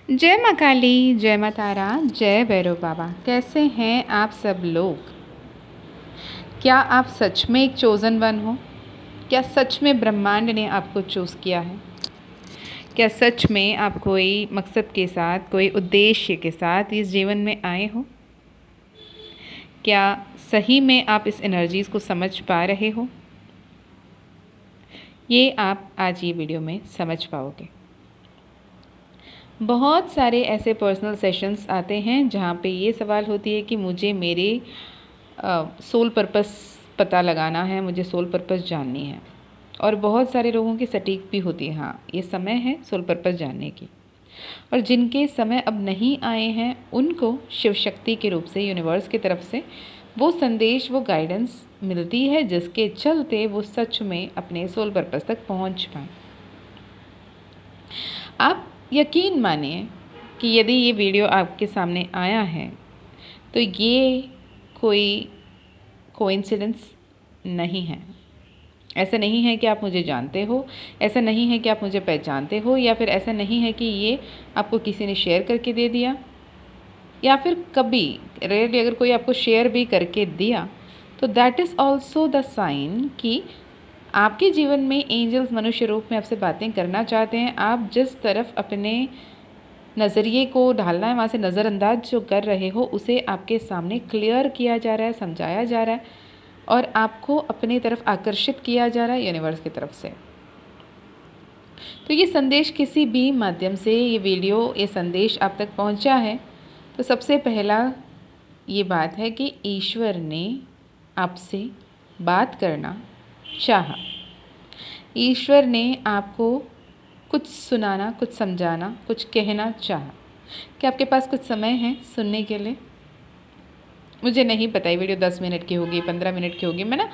जय माँ काली, जय माँ तारा, जय भैरव बाबा। कैसे हैं आप सब लोग? क्या आप सच में एक चोज़न वन हो? क्या सच में ब्रह्मांड ने आपको चूज़ किया है? क्या सच में आप कोई मकसद के साथ, कोई उद्देश्य के साथ इस जीवन में आए हो? क्या सही में आप इस एनर्जीज़ को समझ पा रहे हो? ये आप आज ये वीडियो में समझ पाओगे। बहुत सारे ऐसे पर्सनल सेशंस आते हैं जहाँ पे ये सवाल होती है कि मुझे मेरे सोल पर्पस पता लगाना है, मुझे सोल पर्पस जाननी है। और बहुत सारे लोगों की सटीक भी होती है, हाँ ये समय है सोल पर्पस जानने की। और जिनके समय अब नहीं आए हैं उनको शिव शक्ति के रूप से, यूनिवर्स की तरफ से वो संदेश, वो गाइडेंस मिलती है जिसके चलते वो सच में अपने सोल पर्पस तक पहुँच पाएँ। आप यकीन मानिए कि यदि ये वीडियो आपके सामने आया है तो ये कोई कोइंसिडेंस नहीं है। ऐसा नहीं है कि आप मुझे जानते हो, ऐसा नहीं है कि आप मुझे पहचानते हो, या फिर ऐसा नहीं है कि ये आपको किसी ने शेयर करके दे दिया, या फिर कभी रेयरली अगर कोई आपको शेयर भी करके दिया तो that is also the sign कि आपके जीवन में एंजल्स मनुष्य रूप में आपसे बातें करना चाहते हैं। आप जिस तरफ अपने नज़रिए को ढालना है, वहाँ से नज़रअंदाज जो कर रहे हो उसे आपके सामने क्लियर किया जा रहा है, समझाया जा रहा है और आपको अपनी तरफ आकर्षित किया जा रहा है यूनिवर्स की तरफ से। तो ये संदेश किसी भी माध्यम से, ये वीडियो, ये संदेश आप तक पहुँचा है तो सबसे पहला ये बात है कि ईश्वर ने आपसे बात करना चाहा। ईश्वर ने आपको कुछ सुनाना, कुछ समझाना, कुछ कहना चाहा। क्या आपके पास कुछ समय है सुनने के लिए? मुझे नहीं पता ये वीडियो 10 मिनट की होगी, 15 मिनट की होगी। मैं ना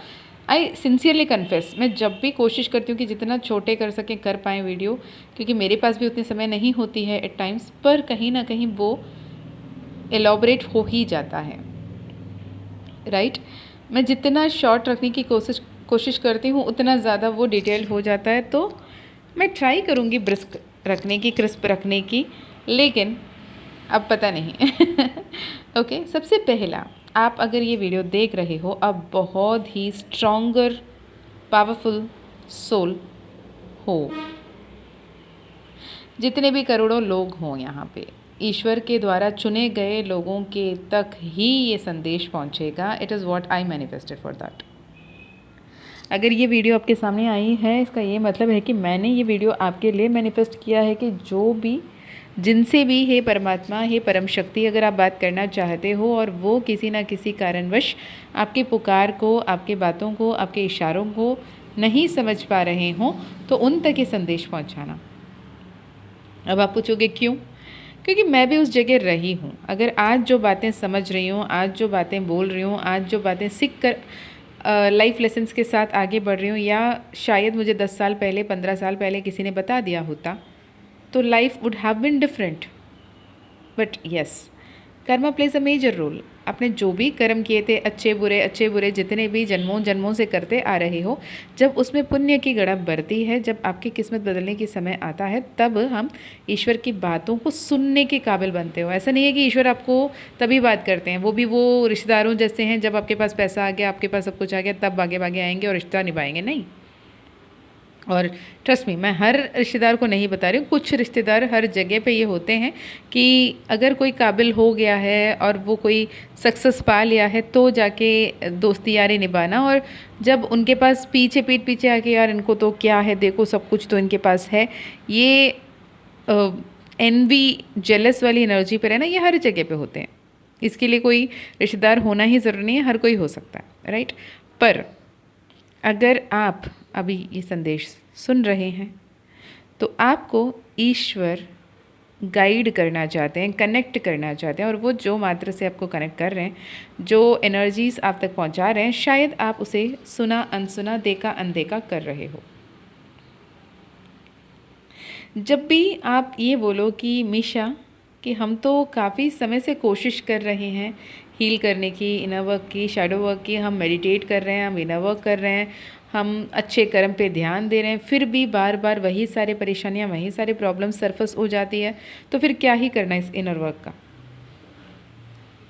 आई सिंसियरली कन्फेस, मैं जब भी कोशिश करती हूँ कि जितना छोटे कर सकें कर पाएँ वीडियो, क्योंकि मेरे पास भी उतनी समय नहीं होती है एट टाइम्स, पर कहीं ना कहीं वो एलॉबरेट हो ही जाता है, राइट। मैं जितना शॉर्ट रखने की कोशिश करती हूँ उतना ज़्यादा वो डिटेल्ड हो जाता है। तो मैं ट्राई करूँगी ब्रिस्क रखने की, क्रिस्प रखने की, लेकिन अब पता नहीं। ओके, सबसे पहला, आप अगर ये वीडियो देख रहे हो, अब बहुत ही स्ट्रॉन्गर पावरफुल सोल हो। जितने भी करोड़ों लोग हों यहाँ पे, ईश्वर के द्वारा चुने गए लोगों के तक ही ये संदेश पहुँचेगा। It is what I manifested for that. अगर ये वीडियो आपके सामने आई है, इसका ये मतलब है कि मैंने ये वीडियो आपके लिए मैनिफेस्ट किया है कि जो भी, जिनसे भी, हे परमात्मा, हे परम शक्ति, अगर आप बात करना चाहते हो और वो किसी ना किसी कारणवश आपके पुकार को, आपके बातों को, आपके इशारों को नहीं समझ पा रहे हों तो उन तक ये संदेश पहुंचाना। अब आप पूछोगे क्यों? क्योंकि मैं भी उस जगह रही हूँ। अगर आज जो बातें समझ रही हूँ, आज जो बातें बोल रही हूँ, आज जो बातें सीख कर लाइफ लेसन्स के साथ आगे बढ़ रही हूँ, या शायद मुझे 10 साल पहले, 15 साल पहले किसी ने बता दिया होता तो life would have been different. But yes, karma plays a major role. आपने जो भी कर्म किए थे, अच्छे बुरे जितने भी जन्मों जन्मों से करते आ रहे हो, जब उसमें पुण्य की गड़प बढ़ती है, जब आपकी किस्मत बदलने की समय आता है, तब हम ईश्वर की बातों को सुनने के काबिल बनते हो। ऐसा नहीं है कि ईश्वर आपको तभी बात करते हैं, वो भी वो रिश्तेदारों जैसे हैं, जब आपके पास पैसा आ गया, आपके पास सब कुछ आ गया, तब आगे भागे आएंगे और रिश्ता निभाएंगे, नहीं। और ट्रस्ट मी, मैं हर रिश्तेदार को नहीं बता रही हूँ, कुछ रिश्तेदार हर जगह पे ये होते हैं कि अगर कोई काबिल हो गया है और वो कोई सक्सेस पा लिया है तो जाके दोस्ती यारी निभाना, और जब उनके पास पीठ पीछे आके, यार इनको तो क्या है, देखो सब कुछ तो इनके पास है, ये एनवी, जेलस वाली एनर्जी पे रहना, ये हर जगह पे होते हैं। इसके लिए कोई रिश्तेदार होना ही ज़रूरी नहीं है, हर कोई हो सकता है, राइट। पर अगर आप अभी ये संदेश सुन रहे हैं तो आपको ईश्वर गाइड करना चाहते हैं, कनेक्ट करना चाहते हैं, और वो जो मात्र से आपको कनेक्ट कर रहे हैं, जो एनर्जीज़ आप तक पहुंचा रहे हैं, शायद आप उसे सुना अनसुना, देखा अनदेखा कर रहे हो। जब भी आप ये बोलो कि मीशा, कि हम तो काफ़ी समय से कोशिश कर रहे हैं हील करने की, इनर वर्क की, शैडो वर्क की, हम मेडिटेट कर रहे हैं, हम इनर वर्क कर रहे हैं, हम अच्छे कर्म पे ध्यान दे रहे हैं, फिर भी बार बार वही सारे परेशानियाँ, वही सारे प्रॉब्लम सरफस हो जाती है, तो फिर क्या ही करना इस इनर वर्क का।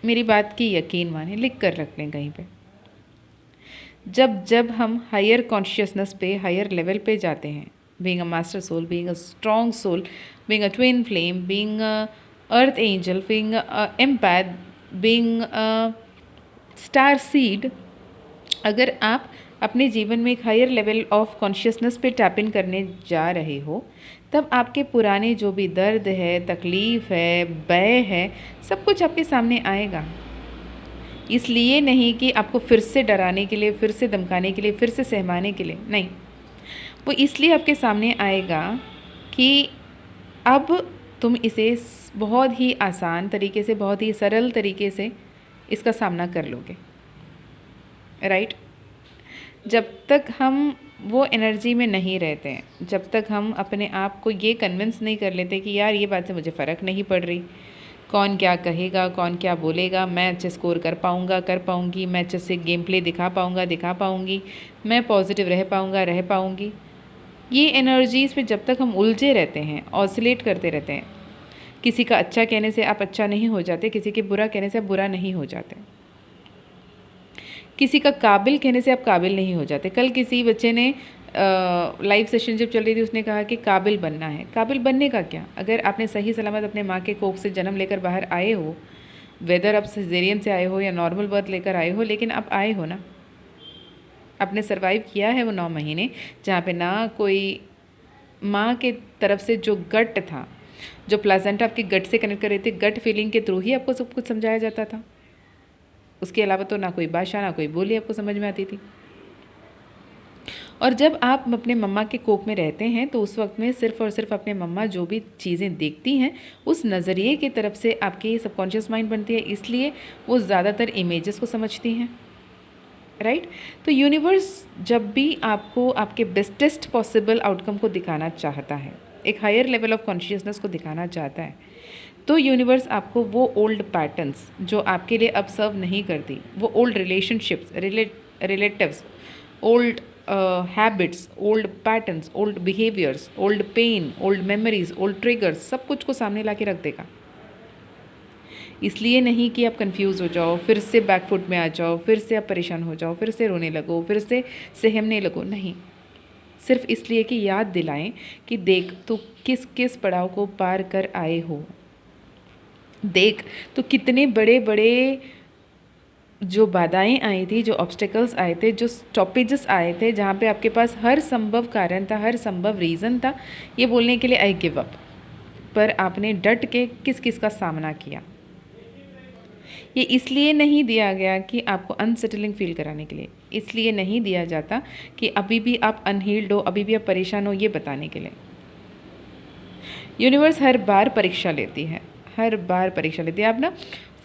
मेरी बात की यकीन माने, लिख कर रख लें कहीं पे। जब जब हम हायर कॉन्शियसनेस पे, हायर लेवल पे जाते हैं, being a master soul, being a strong soul, being a twin flame, being a earth angel, being a empath, being a star seed, अगर आप अपने जीवन में एक हायर लेवल ऑफ कॉन्शियसनेस पे टैप इन करने जा रहे हो, तब आपके पुराने जो भी दर्द है, तकलीफ़ है, भय है, सब कुछ आपके सामने आएगा। इसलिए नहीं कि आपको फिर से डराने के लिए, फिर से धमकाने के लिए, फिर से सहमाने के लिए, नहीं। वो इसलिए आपके सामने आएगा कि अब तुम इसे बहुत ही आसान तरीके से, बहुत ही सरल तरीके से इसका सामना कर लोगे, राइट। जब तक हम वो एनर्जी में नहीं रहते हैं, जब तक हम अपने आप को ये कन्विंस नहीं कर लेते कि यार ये बात से मुझे फ़र्क नहीं पड़ रही, कौन क्या कहेगा, कौन क्या बोलेगा, मैं अच्छे स्कोर कर पाऊँगा, कर पाऊँगी, मैं अच्छे से गेम प्ले दिखा पाऊँगा, दिखा पाऊँगी, मैं पॉजिटिव रह पाऊँगा, रह पाऊँगी, ये एनर्जीज़ पे जब तक हम उलझे रहते हैं, ऑसिलेट करते रहते हैं, किसी का अच्छा कहने से आप अच्छा नहीं हो जाते, किसी के बुरा कहने से आप बुरा नहीं हो जाते, किसी का काबिल कहने से आप काबिल नहीं हो जाते। कल किसी बच्चे ने लाइव सेशन जब चल रही थी, उसने कहा कि काबिल बनना है। काबिल बनने का क्या? अगर आपने सही सलामत अपने माँ के कोख से जन्म लेकर बाहर आए हो, वेदर आप सिजेरियन से आए हो या नॉर्मल बर्थ लेकर आए हो, लेकिन आप आए हो ना, आपने सर्वाइव किया है वो 9 महीने, जहाँ पे ना कोई माँ के तरफ से जो गट था, जो प्लाजेंटा आपकी गट से कनेक्ट कर रही थी, गट फीलिंग के थ्रू ही आपको सब कुछ समझाया जाता था। उसके अलावा तो ना कोई भाषा, ना कोई बोली आपको समझ में आती थी। और जब आप अपने मम्मा के कोख में रहते हैं, तो उस वक्त में सिर्फ़ और सिर्फ अपने मम्मा जो भी चीज़ें देखती हैं, उस नज़रिए की तरफ से आपकी सबकॉन्शियस माइंड बनती है, इसलिए वो ज़्यादातर इमेजेस को समझती हैं, राइट। तो यूनिवर्स जब भी आपको आपके बेस्टेस्ट पॉसिबल आउटकम को दिखाना चाहता है, एक हायर लेवल ऑफ कॉन्शियसनेस को दिखाना चाहता है, तो यूनिवर्स आपको वो ओल्ड पैटर्न्स जो आपके लिए अब सर्व नहीं करती, वो old relationships, relatives, old habits, old patterns, old behaviours, old pain, old memories, old triggers, सब कुछ को सामने ला के रख देगा। इसलिए नहीं कि आप कंफ्यूज हो जाओ, फिर से बैकफुट में आ जाओ, फिर से आप परेशान हो जाओ, फिर से रोने लगो, फिर से सहमने लगो, नहीं। सिर्फ इसलिए कि याद दिलाएं कि देख तो किस किस पड़ाव को पार कर आए हो, देख तो कितने बड़े बड़े जो बाधाएं आई थी, जो ऑब्स्टेकल्स आए थे, जो स्टॉपेजेस आए थे, जहाँ पे आपके पास हर संभव कारण था, हर संभव रीज़न था ये बोलने के लिए आई गिव अप, पर आपने डट के किस किस का सामना किया। ये इसलिए नहीं दिया गया कि आपको अनसेटलिंग फील कराने के लिए, इसलिए नहीं दिया जाता कि अभी भी आप अनहील्ड हो, अभी भी आप परेशान हो, ये बताने के लिए। यूनिवर्स हर बार परीक्षा लेती है, हर बार परीक्षा लेती है। आप ना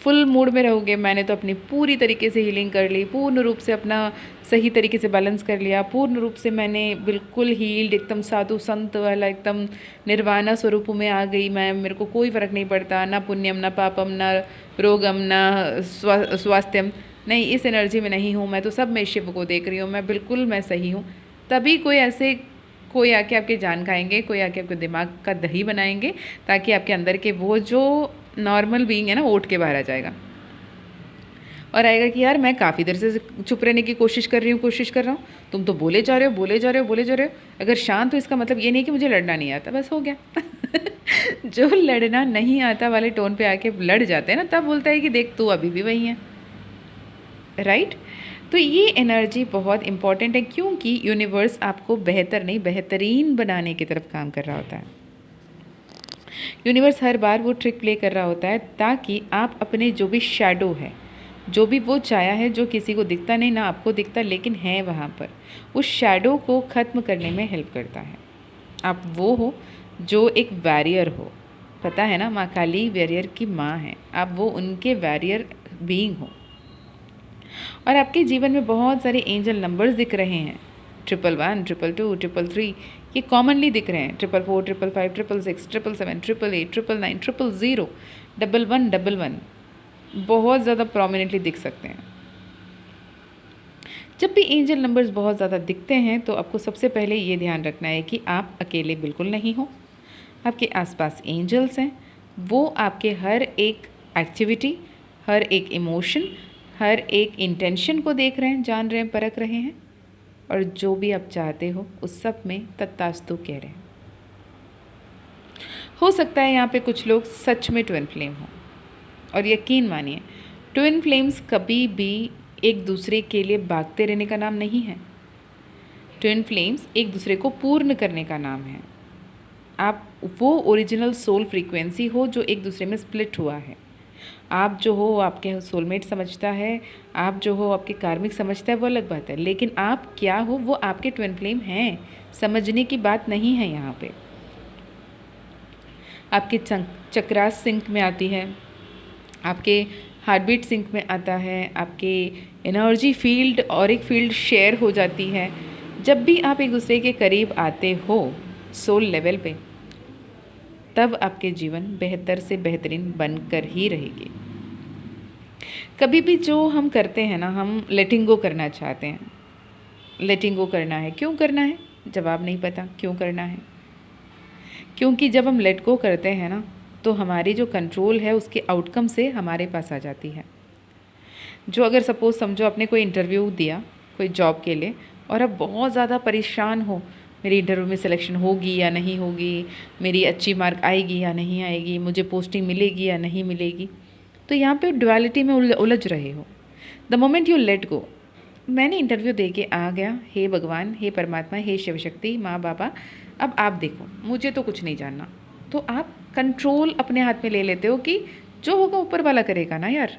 फुल मूड में रहोगे, मैंने तो अपनी पूरी तरीके से हीलिंग कर ली, पूर्ण रूप से अपना सही तरीके से बैलेंस कर लिया, पूर्ण रूप से मैंने बिल्कुल हील्ड, एकदम साधु संत वाला एकदम निर्वाणा स्वरूप में आ गई मैं, मेरे को कोई फ़र्क नहीं पड़ता, ना पुण्यम ना पापम ना रोगम ना स्वास्थ्यम, नहीं, इस एनर्जी में नहीं हूँ मैं, तो सब मैं शिव को देख रही हूँ, मैं बिल्कुल मैं सही हूँ। तभी कोई आके आपके जान खाएंगे, कोई आके आपके दिमाग का दही बनाएंगे, ताकि आपके अंदर के वो जो नॉर्मल बीइंग है ना, वो उठ के बाहर आ जाएगा और आएगा कि यार मैं काफ़ी देर से चुप रहने की कोशिश कर रही हूँ, कोशिश कर रहा हूँ, तुम तो बोले जा रहे हो, बोले जा रहे हो, बोले जा रहे हो। अगर शांत हो इसका मतलब ये नहीं कि मुझे लड़ना नहीं आता, बस हो गया। जो लड़ना नहीं आता वाले टोन पे आके लड़ जाते हैं ना, तब बोलता है कि देख तू अभी भी वही है, राइट। तो ये एनर्जी बहुत इंपॉर्टेंट है, क्योंकि यूनिवर्स आपको बेहतर नहीं बेहतरीन बनाने की तरफ काम कर रहा होता है। यूनिवर्स हर बार वो ट्रिक प्ले कर रहा होता है ताकि आप अपने जो भी शैडो है, जो भी वो छाया है जो किसी को दिखता नहीं, ना आपको दिखता, लेकिन है वहाँ पर, उस शैडो को ख़त्म करने में हेल्प करता है। आप वो हो जो एक वॉरियर हो, पता है ना, माँ काली वॉरियर की माँ है, आप वो उनके वॉरियर बीइंग हो। और आपके जीवन में बहुत सारे एंजल नंबर्स दिख रहे हैं, 111, 222, 333, ये कॉमनली दिख रहे हैं, 444, 555, 666, 777, 888, 999, 000, 1111, बहुत ज़्यादा प्रोमिनेंटली दिख सकते हैं। जब भी एंजल नंबर्स बहुत ज़्यादा दिखते हैं तो आपको सबसे पहले ये ध्यान रखना है कि आप अकेले बिल्कुल नहीं हो। आपके आसपास एंजल्स हैं, वो आपके हर एक एक्टिविटी, हर एक इमोशन, हर एक इंटेंशन को देख रहे हैं, जान रहे हैं, परख रहे हैं, और जो भी आप चाहते हो उस सब में तत्तास्तु कह रहे हैं। हो सकता है यहाँ पे कुछ लोग सच में ट्विन फ्लेम हो, और यकीन मानिए ट्विन फ्लेम्स कभी भी एक दूसरे के लिए भागते रहने का नाम नहीं है। ट्विन फ्लेम्स एक दूसरे को पूर्ण करने का नाम है। आप वो ओरिजिनल सोल फ्रीक्वेंसी हो जो एक दूसरे में स्प्लिट हुआ है। आप जो हो आपके सोलमेट समझता है, आप जो हो आपके कार्मिक समझता है, वो अलग बात है, लेकिन आप क्या हो वो आपके ट्विन फ्लेम हैं। समझने की बात नहीं है यहाँ पे। आपके चक्रास सिंक में आती है, आपके हार्ट बीट सिंक में आता है, आपके एनर्जी फील्ड और एक फील्ड शेयर हो जाती है। जब भी आप एक दूसरे के करीब आते हो सोल लेवल पे, तब आपके जीवन बेहतर से बेहतरीन बनकर ही रहेगी। कभी भी जो हम करते हैं ना, हम लेटिंग गो करना चाहते हैं। लेटिंग गो करना है, क्यों करना है? जवाब नहीं पता क्यों करना है। क्योंकि जब हम लेट गो करते हैं ना, तो हमारी जो कंट्रोल है उसके आउटकम से हमारे पास आ जाती है। जो अगर सपोज़ समझो आपने कोई इंटरव्यू दिया कोई जॉब के लिए, और अब बहुत ज़्यादा परेशान हो, मेरी इंटरव्यू में सिलेक्शन होगी या नहीं होगी, मेरी अच्छी मार्क आएगी या नहीं आएगी, मुझे पोस्टिंग मिलेगी या नहीं मिलेगी, तो यहाँ पे डुअलिटी में उलझ रहे हो। The moment you let go, मैंने इंटरव्यू दे के आ गया, हे भगवान, हे परमात्मा, हे शिव शक्ति, माँ बाबा, अब आप देखो, मुझे तो कुछ नहीं जानना, तो आप कंट्रोल अपने हाथ में ले लेते हो कि जो होगा ऊपर वाला करेगा ना यार,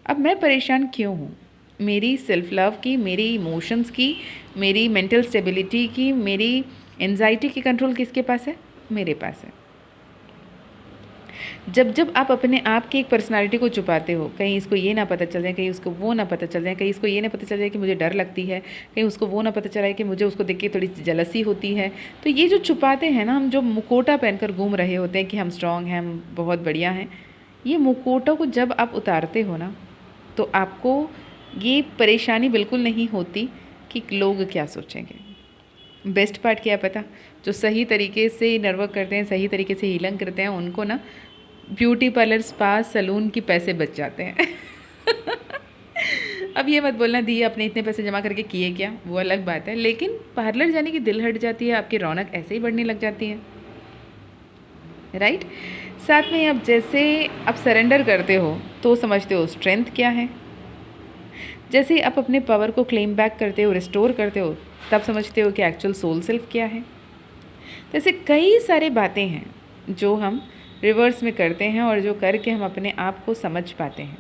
अब मैं परेशान क्यों हूँ। मेरी सेल्फ लव की, मेरी इमोशंस की, मेरी मेंटल स्टेबिलिटी की, मेरी एंजाइटी की कंट्रोल किसके पास है? मेरे पास है। जब जब आप अपने आप की एक पर्सनालिटी को छुपाते हो, कहीं इसको ये ना पता चल जाए, कहीं उसको वो ना पता चल जाए, कहीं इसको ये ना पता चल जाए कि मुझे डर लगती है, कहीं उसको वो ना पता चला कि मुझे उसको देख के थोड़ी जलसी होती है, तो ये जो छुपाते हैं ना, हम जो मुकोटा पहनकर घूम रहे होते हैं कि हम स्ट्रांग हैं, हम बहुत बढ़िया हैं, ये मुकोटा को जब आप उतारते हो ना, तो आपको ये परेशानी बिल्कुल नहीं होती कि लोग क्या सोचेंगे। बेस्ट पार्ट क्या है पता? जो सही तरीके से नर्वक करते हैं, सही तरीके से हीलिंग करते हैं, उनको ना ब्यूटी पार्लर, स्पा, सलून के पैसे बच जाते हैं। अब ये मत बोलना दी आपने इतने पैसे जमा करके किए क्या, वो अलग बात है, लेकिन पार्लर जाने की दिल हट जाती है, आपकी रौनक ऐसे ही बढ़ने लग जाती है, राइट। साथ में अब जैसे आप सरेंडर करते हो तो समझते हो स्ट्रेंथ क्या है। जैसे ही आप अपने पावर को क्लेम बैक करते हो, रिस्टोर करते हो, तब समझते हो कि एक्चुअल सोल सेल्फ क्या है। जैसे कई सारे बातें हैं जो हम रिवर्स में करते हैं और जो करके हम अपने आप को समझ पाते हैं।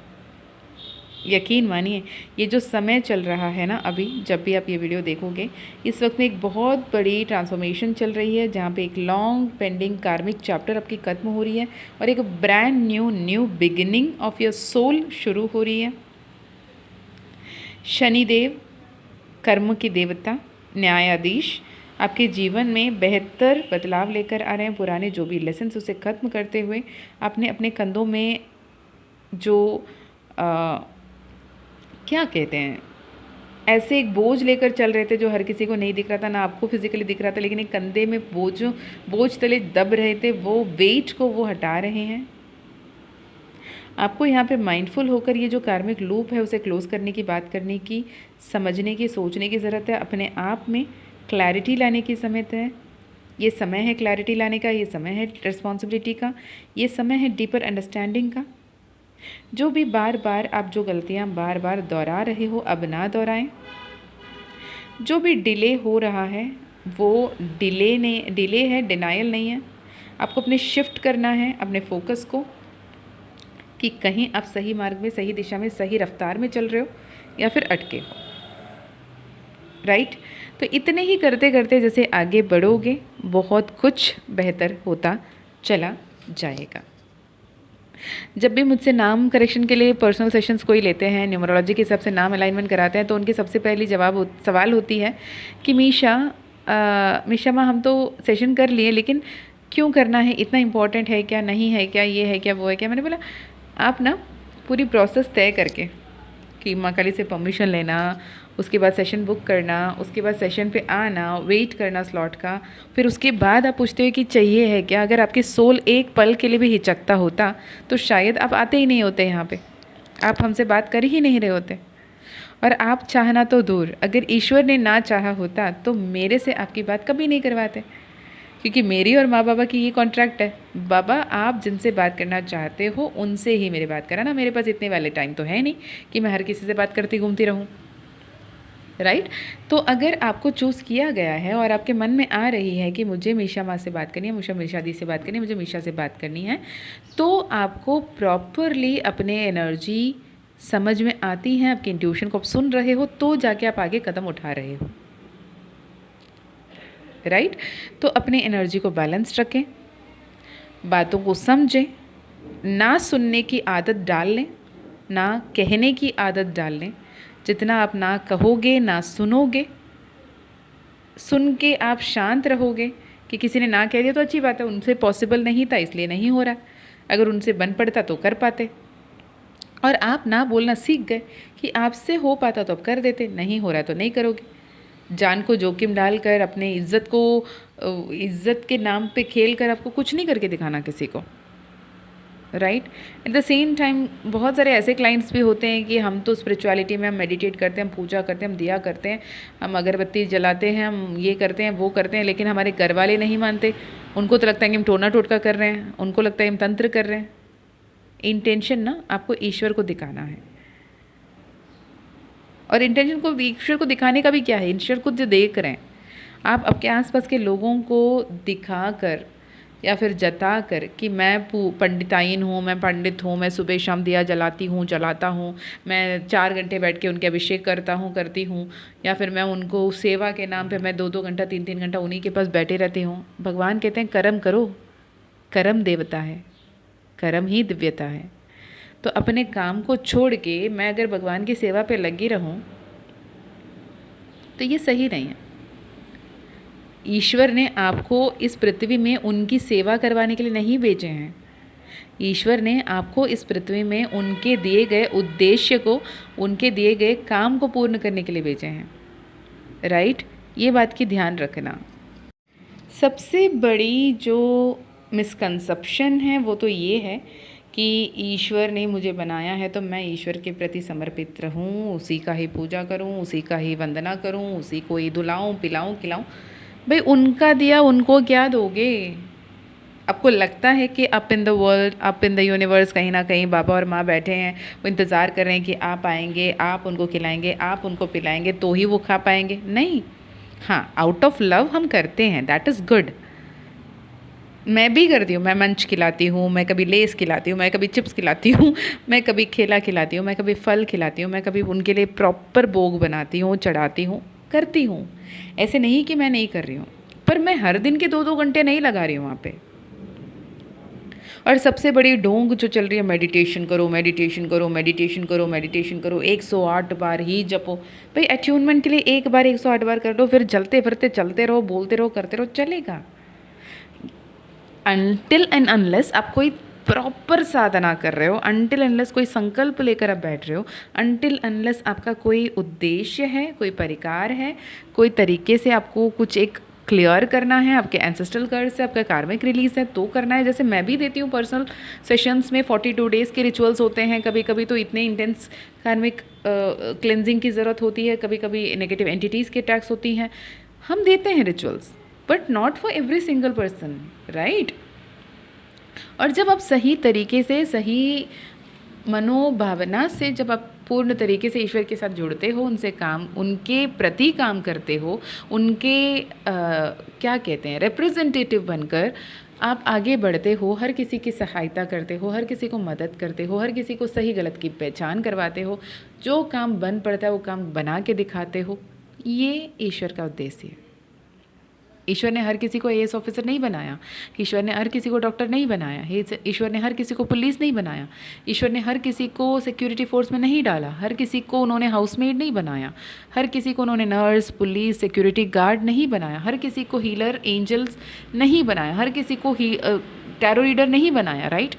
यकीन मानिए, ये जो समय चल रहा है ना, अभी जब भी आप ये वीडियो देखोगे, इस वक्त में एक बहुत बड़ी ट्रांसफॉर्मेशन चल रही है, जहाँ पे एक लॉन्ग पेंडिंग कार्मिक चैप्टर आपकी खत्म हो रही है और एक brand new beginning of your soul शुरू हो रही है। शनिदेव, कर्म की देवता, न्यायाधीश, आपके जीवन में बेहतर बदलाव लेकर आ रहे हैं। पुराने जो भी लेसन्स उसे ख़त्म करते हुए आपने अपने कंधों में जो क्या कहते हैं, ऐसे एक बोझ लेकर चल रहे थे जो हर किसी को नहीं दिख रहा था, ना आपको फिजिकली दिख रहा था, लेकिन एक कंधे में बोझ तले दब रहे थे, वो वेट को वो हटा रहे हैं। आपको यहाँ पे माइंडफुल होकर ये जो कार्मिक लूप है उसे क्लोज़ करने की, बात करने की, समझने की, सोचने की ज़रूरत है। अपने आप में क्लैरिटी लाने की समय है। ये समय है क्लैरिटी लाने का, ये समय है रिस्पॉन्सिबिलिटी का, ये समय है डीपर अंडरस्टैंडिंग का। जो भी बार बार आप जो गलतियाँ बार बार दोहरा रहे हो, अब ना दोहराएं। जो भी डिले हो रहा है वो डिले है, डिनायल नहीं है। आपको अपने शिफ्ट करना है अपने फोकस को कि कहीं आप सही मार्ग में, सही दिशा में, सही रफ्तार में चल रहे हो या फिर अटके हो, राइट। तो इतने ही करते करते जैसे आगे बढ़ोगे, बहुत कुछ बेहतर होता चला जाएगा। जब भी मुझसे नाम करेक्शन के लिए पर्सनल सेशंस कोई लेते हैं, न्यूमरोलॉजी के हिसाब से नाम अलाइनमेंट कराते हैं, तो उनकी सबसे पहली सवाल होती है कि मीशा माँ, हम तो सेशन कर लिए, लेकिन क्यों करना है, इतना इम्पॉर्टेंट है क्या, नहीं है क्या, ये है क्या, वो है क्या। मैंने बोला आप ना पूरी प्रोसेस तय करके कि माँ काली से परमिशन लेना, उसके बाद सेशन बुक करना, उसके बाद सेशन पे आना, वेट करना स्लॉट का, फिर उसके बाद आप पूछते हो कि चाहिए है क्या। अगर आपकी सोल एक पल के लिए भी हिचकता होता तो शायद आप आते ही नहीं होते यहाँ पे, आप हमसे बात कर ही नहीं रहे होते। और आप चाहना तो दूर, अगर ईश्वर ने ना चाहा होता तो मेरे से आपकी बात कभी नहीं करवाते, क्योंकि मेरी और माँ बाबा की ये कॉन्ट्रैक्ट है, बाबा आप जिनसे बात करना चाहते हो उनसे ही मेरी बात कराना। मेरे पास इतने वाले टाइम तो है नहीं कि मैं हर किसी से बात करती घूमती रहूँ, राइट। तो अगर आपको चूज़ किया गया है और आपके मन में आ रही है कि मुझे मीशा माँ से बात करनी है, मुझे मीशा दी से बात करनी है, मुझे मीशा से बात करनी है, तो आपको प्रॉपरली अपने एनर्जी समझ में आती है, आपकी इंट्यूशन को आप सुन रहे हो, तो जाके आप आगे कदम उठा रहे हो, राइट। तो अपने एनर्जी को बैलेंस रखें, बातों को समझें, ना सुनने की आदत डाल लें, ना कहने की आदत डाल लें। जितना आप ना कहोगे, ना सुनोगे, सुन के आप शांत रहोगे कि किसी ने ना कह दिया तो अच्छी बात है, उनसे पॉसिबल नहीं था इसलिए नहीं हो रहा, अगर उनसे बन पड़ता तो कर पाते। और आप ना बोलना सीख गए कि आपसे हो पाता तो आप कर देते, नहीं हो रहा तो नहीं करोगे। जान को जोखिम डालकर अपने इज्जत के नाम पे खेल कर आपको कुछ नहीं करके दिखाना किसी को, right. At the same time बहुत सारे ऐसे क्लाइंट्स भी होते हैं कि हम तो स्पिरिचुअलिटी में हम मेडिटेट करते हैं, हम पूजा करते हैं, हम दिया करते हैं, हम अगरबत्ती जलाते हैं, हम ये करते हैं वो करते हैं, लेकिन हमारे घर वाले नहीं मानते। उनको तो लगता है कि हम टोना टोटका कर रहे हैं, उनको लगता है हम तंत्र कर रहे हैं। इंटेंशन ना आपको ईश्वर को दिखाना है, और इंटेंशन को ईश्वर को दिखाने का भी क्या है, ईश्वर को जो देख रहे हैं आप आपके आसपास के लोगों को दिखा कर या फिर जता कर कि मैं पंडिताइन हूँ, मैं पंडित हूँ, मैं सुबह शाम दिया जलाती हूँ, जलाता हूँ, मैं 4 घंटे बैठ के उनके अभिषेक करता हूँ, करती हूँ, या फिर मैं उनको सेवा के नाम पे मैं 2-2 घंटा 3-3 घंटा उन्हीं के पास बैठे रहती हूँ। भगवान कहते हैं कर्म करो, कर्म देवता है, कर्म ही दिव्यता है। तो अपने काम को छोड़ के मैं अगर भगवान की सेवा पे लगी रहूं तो ये सही नहीं है। ईश्वर ने आपको इस पृथ्वी में उनकी सेवा करवाने के लिए नहीं भेजे हैं, ईश्वर ने आपको इस पृथ्वी में उनके दिए गए उद्देश्य को, उनके दिए गए काम को पूर्ण करने के लिए भेजे हैं, राइट। ये बात की ध्यान रखना। सबसे बड़ी जो मिसकंसेप्शन है वो तो ये है कि ईश्वर ने मुझे बनाया है तो मैं ईश्वर के प्रति समर्पित रहूं, उसी का ही पूजा करूं, उसी का ही वंदना करूं, उसी को ही धुलाऊं, पिलाऊं, खिलाऊं। भाई उनका दिया उनको क्या दोगे। आपको लगता है कि up in the world, up in the universe कहीं ना कहीं बाबा और माँ बैठे हैं, वो इंतज़ार कर रहे हैं कि आप आएंगे, आप उनको खिलाएंगे, आप उनको पिलाएंगे तो ही वो खा पाएंगे। नहीं, हाँ आउट ऑफ लव हम करते हैं, दैट इज़ गुड। मैं भी करती हूँ, मैं मंच खिलाती हूँ, मैं कभी लेस खिलाती हूँ, मैं कभी चिप्स खिलाती हूँ, मैं कभी केला खिलाती हूँ, मैं कभी फल खिलाती हूँ, मैं कभी उनके लिए प्रॉपर भोग बनाती हूँ, चढ़ाती हूँ, करती हूँ। ऐसे नहीं कि मैं नहीं कर रही हूँ, पर मैं हर दिन के 2-2 घंटे नहीं लगा रही हूँ वहाँ पे। और सबसे बड़ी ढोंग जो चल रही है, मेडिटेशन करो, मेडिटेशन करो, मेडिटेशन करो, मेडिटेशन करो, 108 बार ही जपो। भाई अट्यूनमेंट के लिए एक बार 108 बार कर लो, फिर चलते फिरते चलते रहो, बोलते रहो, करते रहो, चलेगा। अनटिल एंड अनलेस आप कोई प्रॉपर साधना कर रहे हो, अनटिल अनलेस कोई संकल्प लेकर आप बैठ रहे हो, अनटिल अनलेस आपका कोई उद्देश्य है, कोई परिकार है, कोई तरीके से आपको कुछ एक क्लियर करना है, आपके एंसेस्ट्रल कर्स से आपका कार्मिक रिलीज है तो करना है। जैसे मैं भी देती हूँ पर्सनल सेशंस में 42 डेज़ के रिचुअल्स होते हैं, कभी कभी तो इतने इंटेंस कार्मिक क्लेंजिंग की ज़रूरत होती है, कभी कभी नेगेटिव एंटिटीज़ के अटैक्स होती हैं, हम देते हैं rituals, but not for every single person, right. और जब आप सही तरीके से, सही मनोभावना से, जब आप पूर्ण तरीके से ईश्वर के साथ जुड़ते हो, उनसे काम, उनके प्रति काम करते हो, उनके क्या कहते हैं, रिप्रेजेंटेटिव बनकर आप आगे बढ़ते हो, हर किसी की सहायता करते हो, हर किसी को मदद करते हो, हर किसी को सही गलत की पहचान करवाते हो, जो काम बन पड़ता है वो काम बना के दिखाते हो, ये ईश्वर का उद्देश्य है। ईश्वर ने हर किसी को आईएएस ऑफिसर नहीं बनाया, ईश्वर ने हर किसी को डॉक्टर नहीं बनाया, ईश्वर ने हर किसी को पुलिस नहीं बनाया, ईश्वर ने हर किसी को सिक्योरिटी फोर्स में नहीं डाला, हर किसी को उन्होंने हाउसमेड नहीं बनाया, हर किसी को उन्होंने नर्स, पुलिस, सिक्योरिटी गार्ड नहीं बनाया, हर किसी को हीलर, एंजल्स नहीं बनाया, हर किसी को टैरो रीडर नहीं बनाया, राइट।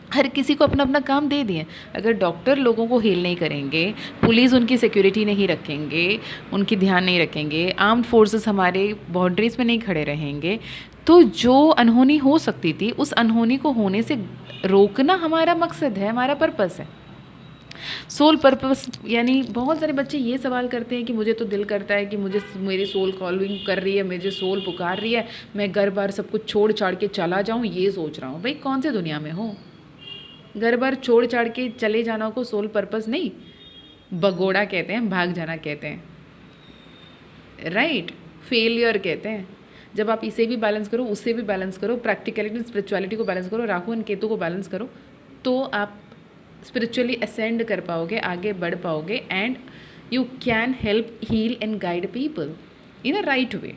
हर किसी को अपना अपना काम दे दिए। अगर डॉक्टर लोगों को हील नहीं करेंगे, पुलिस उनकी सिक्योरिटी नहीं रखेंगे, उनकी ध्यान नहीं रखेंगे, आर्म्ड फोर्सेस हमारे बाउंड्रीज में नहीं खड़े रहेंगे, तो जो अनहोनी हो सकती थी उस अनहोनी को होने से रोकना हमारा मकसद है, हमारा पर्पस है। सोल पर्पस यानी बहुत सारे बच्चे ये सवाल करते हैं कि मुझे तो दिल करता है कि मुझे मेरी सोल कॉलिंग कर रही है, मुझे सोल पुकार रही है, मैं घर बार सब कुछ छोड़ छाड़ के चला जाऊँ, ये सोच रहा हूँ। भाई कौन से दुनिया में हो? घर बार छोड़ छाड़ के चले जाना को सोल पर्पस नहीं, भगोड़ा कहते हैं, भाग जाना कहते हैं, राइट, फेलियर कहते हैं। जब आप इसे भी बैलेंस करो, उससे भी बैलेंस करो, प्रैक्टिकलिटी स्पिरिचुअलिटी को बैलेंस करो, राहु एंड केतु को बैलेंस करो, तो आप स्पिरिचुअली असेंड कर पाओगे, आगे बढ़ पाओगे, and you can help heal and guide people in a right way.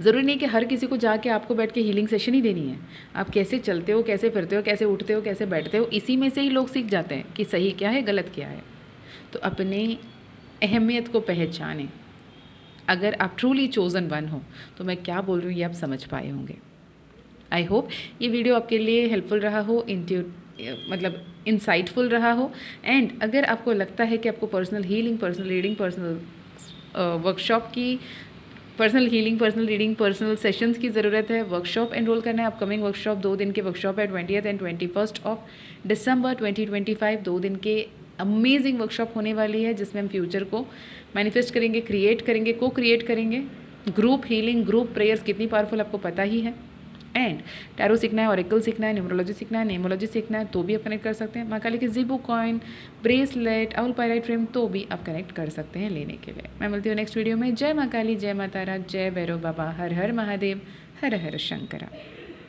ज़रूरी नहीं कि हर किसी को जाके आपको बैठ के हीलिंग सेशन ही देनी है। आप कैसे चलते हो, कैसे फिरते हो, कैसे उठते हो, कैसे बैठते हो, इसी में से ही लोग सीख जाते हैं कि सही क्या है, गलत क्या है। तो अपने अहमियत को पहचानें। अगर आप ट्रूली चोज़न वन हो, तो मैं क्या बोल रही हूँ ये आप समझ पाए होंगे। आई होप ये वीडियो आपके लिए हेल्पफुल रहा हो, मतलब इंसाइटफुल रहा हो। एंड अगर आपको लगता है कि आपको personal healing, personal reading, personal workshop की, personal healing, personal reading, personal sessions की ज़रूरत है, वर्कशॉप एनरोल करना है। अपकमिंग वर्कशॉप 2 दिन के वर्कशॉप है, 20th and 21st of December 2025। 2 दिन के अमेजिंग वर्कशॉप होने वाली है, जिसमें हम फ्यूचर को मैनिफेस्ट करेंगे, क्रिएट करेंगे, को क्रिएट करेंगे। ग्रुप हीलिंग, ग्रुप प्रेयर्स कितनी पावरफुल आपको पता ही है। एंड टैरो सीखना है, ऑरेकल सीखना है, न्यूमरोलॉजी सीखना है, नेमोलॉजी सीखना है, तो भी आप कनेक्ट कर सकते हैं। माँ काली के Zibu coin, bracelet, owl pyrite frame, तो भी आप कनेक्ट कर सकते हैं लेने के लिए। मैं मिलती हूँ नेक्स्ट वीडियो में। जय माँ काली, जय माँ तारा, जय भैरव बाबा, हर हर महादेव, हर हर शंकरा।